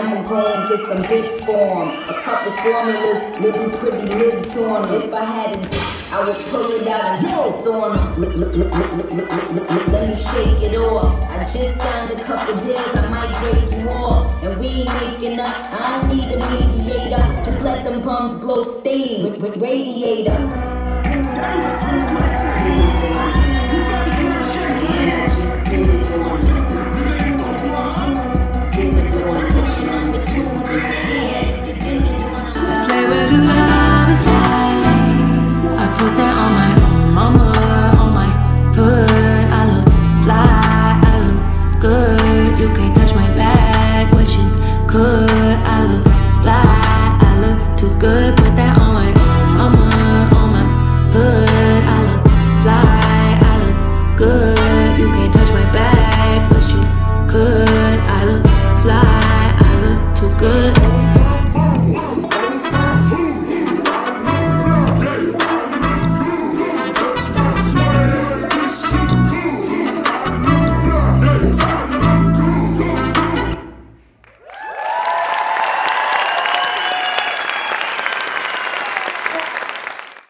I'ma go and get some bits for 'em. A couple formulas, little pretty lips on 'em. If I hadn't, I would pull it out and put on 'em. Let me shake it off. I just signed a couple deals, I might break you off. And we ain't making up, I don't need a mediator. Just let them bums blow steam with radiator. Yeah, just get it on.